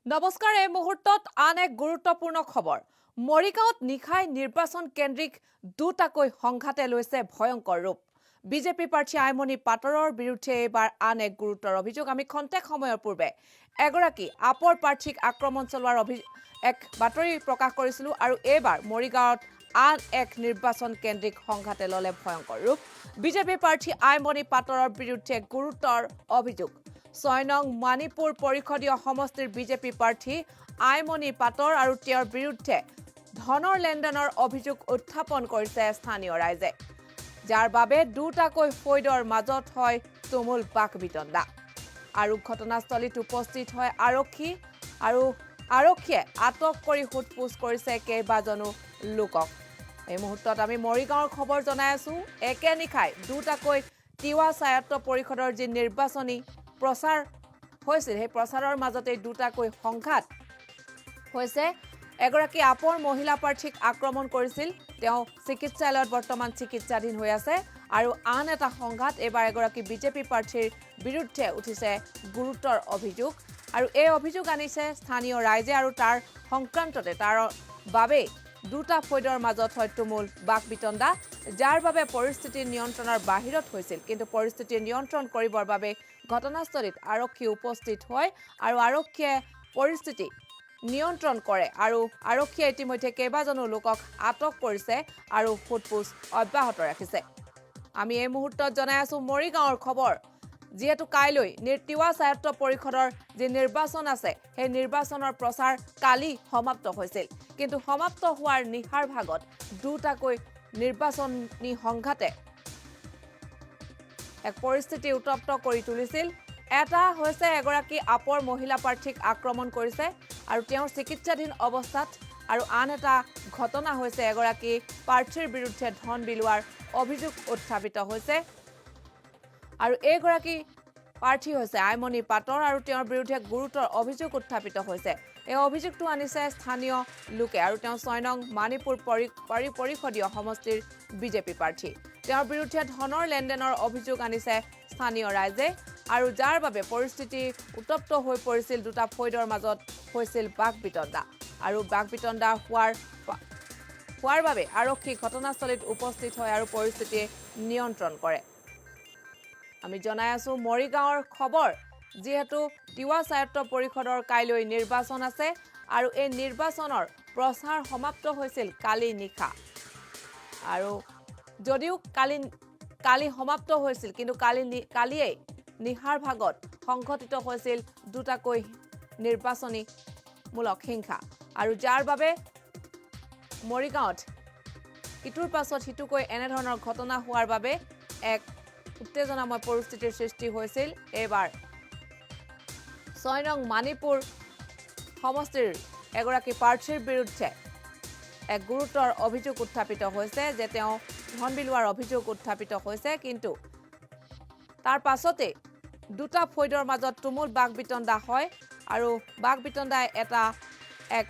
নমস্কাৰ এই মুহূৰ্তত আন এক গুৰুত্বপূৰ্ণ খবৰ মৰিগাঁৱত নিখাই নিৰ্বাচন কেন্দ্ৰিক দুটাকৈ সংঘাতে লৈছে ভয়ংকৰ ৰূপ বিজেপি প্ৰাৰ্থী আইমণি পাটৰৰ বিৰুদ্ধে এবাৰ আন এক গুৰুতৰ অভিযোগ আমি খন্তেক সময়ৰ পূৰ্বে এগৰাকী আপৰ প্ৰাৰ্থীক আক্ৰমণ চলোৱাৰ এক বাতৰি প্ৰকাশ কৰিছিলো আৰু এবাৰ মৰিগাঁৱত আন এক নিৰ্বাচন কেন্দ্ৰিক সংঘাতে ললে ভয়ংকৰ ৰূপ বিজেপি প্ৰাৰ্থী আইমণি পাটৰৰ বিৰুদ্ধে গুৰুতৰ অভিযোগ ৬ নং মণিপুৰ পৰিষদীয় সমষ্টিৰ বিজেপি প্ৰাৰ্থী আইমণি পাটৰ আৰু তেওঁৰ বিৰুদ্ধে ধনৰ লেনদেনৰ অভিযোগ উত্থাপন কৰিছে স্থানীয় ৰাইজে যাৰ বাবে দুটাকৈ ফৈদৰ মাজত হয় তুমুল বাকবিতণ্ডা আৰু ঘটনাস্থলীত উপস্থিত হয় আৰক্ষী আৰু আৰক্ষীয়ে আটক কৰি সোধপোছ কৰিছে কেইবাজনো লোকক এই মুহূৰ্তত আমি মৰিগাঁৱৰ খবৰ জনাই আছো একে নিখাই দুটাকৈ তিৱা স্বায়ত্ত পৰিষদৰ যি নিৰ্বাচনী প্ৰচাৰ হৈছিল সেই প্ৰচাৰৰ মাজতে দুটাকৈ সংঘাত হৈছে এগৰাকী আপৰ মহিলা প্ৰাৰ্থীক আক্ৰমণ কৰিছিল তেওঁ চিকিৎসালয়ত বৰ্তমান চিকিৎসাধীন হৈ আছে আৰু আন এটা সংঘাত এবাৰ এগৰাকী বিজেপি প্ৰাৰ্থীৰ বিৰুদ্ধে উঠিছে গুৰুতৰ অভিযোগ আৰু এই অভিযোগ আনিছে স্থানীয় ৰাইজে আৰু তাৰ সংক্ৰান্ততে তাৰ বাবে দুটা ফৈদৰ মাজত হয় তুমুল বাকবিতণ্ডা যাৰ বাবে পৰিস্থিতি নিয়ন্ত্ৰণৰ বাহিৰত হৈছিল কিন্তু পৰিস্থিতি নিয়ন্ত্ৰণ কৰিবৰ বাবে ঘটনাস্থলীত আৰক্ষী উপস্থিত হয় আৰু আৰক্ষীয়ে পৰিস্থিতি নিয়ন্ত্ৰণ কৰে আৰু আৰক্ষীয়ে ইতিমধ্যে কেইবাজনো লোকক আটক কৰিছে আৰু সোধপোছ অব্যাহত ৰাখিছে আমি এই মুহূৰ্তত জনাই আছো মৰিগাঁৱৰ খবৰ যেহেতু কাইলৈ তিৱা স্বায়ত্ত পৰিষদৰ যে নিৰ্বাচন আছে সেই নিৰ্বাচনৰ প্ৰচাৰ কালি সমাপ্ত হৈছিল কিন্তু সমাপ্ত হোৱাৰ নিশাৰ ভাগত দুটাকৈ নিৰ্বাচনী সংঘাতে এক পৰিস্থিতি উত্তপ্ত কৰি তুলিছিল এটা হৈছে এগৰাকী আপৰ মহিলা প্ৰাৰ্থীক আক্ৰমণ কৰিছে আৰু তেওঁৰ চিকিৎসাধীন অৱস্থাত আৰু আন এটা ঘটনা হৈছে এগৰাকী প্ৰাৰ্থীৰ বিৰুদ্ধে ধন বিলোৱাৰ অভিযোগ উত্থাপিত হৈছে আৰু এইগৰাকী প্ৰাৰ্থী হৈছে আইমণি পাটৰ আৰু তেওঁৰ বিৰুদ্ধে গুৰুতৰ অভিযোগ উত্থাপিত হৈছে এই অভিযোগটো আনিছে স্থানীয় লোকে আৰু তেওঁ ৬ নং মণিপুৰ পৰিষদীয় সমষ্টিৰ বিজেপি প্ৰাৰ্থী তেওঁৰ বিৰুদ্ধে ধনৰ লেনদেনৰ অভিযোগ আনিছে স্থানীয় ৰাইজে আৰু যাৰ বাবে পৰিস্থিতি উত্তপ্ত হৈ পৰিছিল দুটা ফৈদৰ মাজত হৈছিল বাকবিতণ্ডা আৰু বাকবিতণ্ডা হোৱাৰ বাবে আৰক্ষী ঘটনাস্থলীত উপস্থিত হয় আৰু পৰিস্থিতি নিয়ন্ত্ৰণ কৰে আমি জনাই আছো মৰিগাঁৱৰ খবৰ যেহেতু তিৱা স্বায়ত্ত পৰিষদৰ কাইলৈ নিৰ্বাচন আছে আৰু এই নিৰ্বাচনৰ প্ৰচাৰ সমাপ্ত হৈছিল কালি নিশা আৰু যদিও কালি সমাপ্ত হৈছিল কিন্তু কালিয়ে নিশাৰ ভাগত সংঘটিত হৈছিল দুটাকৈ নিৰ্বাচনীমূলক হিংসা আৰু যাৰ বাবে মৰিগাঁৱত ইটোৰ পাছত সিটোকৈ এনেধৰণৰ ঘটনা হোৱাৰ বাবে এক উত্তেজনাময় পৰিস্থিতিৰ সৃষ্টি হৈছিল এবাৰ ৬ নং মণিপুৰ সমষ্টিৰ এগৰাকী প্ৰাৰ্থীৰ বিৰুদ্ধে এক গুৰুতৰ অভিযোগ উত্থাপিত হৈছে যে তেওঁ ধন বিলোৱাৰ অভিযোগ উত্থাপিত হৈছে কিন্তু তাৰ পাছতে দুটা ফৈদৰ মাজত তুমুল বাকবিতণ্ডা হয় আৰু বাকবিতণ্ডাই এক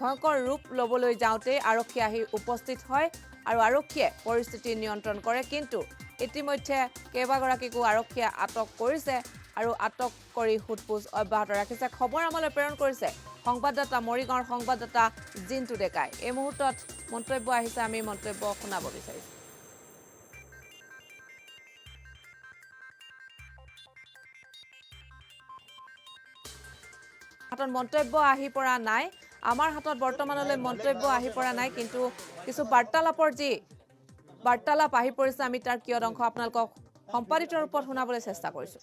ভয়ংকৰ ৰূপ ল'বলৈ যাওঁতে আৰক্ষী আহি উপস্থিত হয় আৰু আৰক্ষীয়ে পৰিস্থিতি নিয়ন্ত্ৰণ কৰে কিন্তু ইতিমধ্যে কেইবাগৰাকীকো আৰক্ষীয়ে আটক কৰিছে আৰু আটক কৰি সোধপোছ অব্যাহত ৰাখিছে খবৰ আমালৈ প্ৰেৰণ কৰিছে সংবাদদাতা মৰিগাঁৱৰ সংবাদদাতা জিন্তু ডেকাই এই মুহূৰ্তত মন্তব্য আহিছে আমি মন্তব্য শুনাব বিচাৰিছো হাতত মন্তব্য আহি পৰা নাই আমাৰ হাতত বৰ্তমানলৈ মন্তব্য আহি পৰা নাই কিন্তু কিছু বাৰ্তালাপৰ যি বাৰ্তালাপ আহি পৰিছে আমি তাৰ কিয় অংশ আপোনালোকক সম্পাদিত ৰূপত শুনাবলৈ চেষ্টা কৰিছো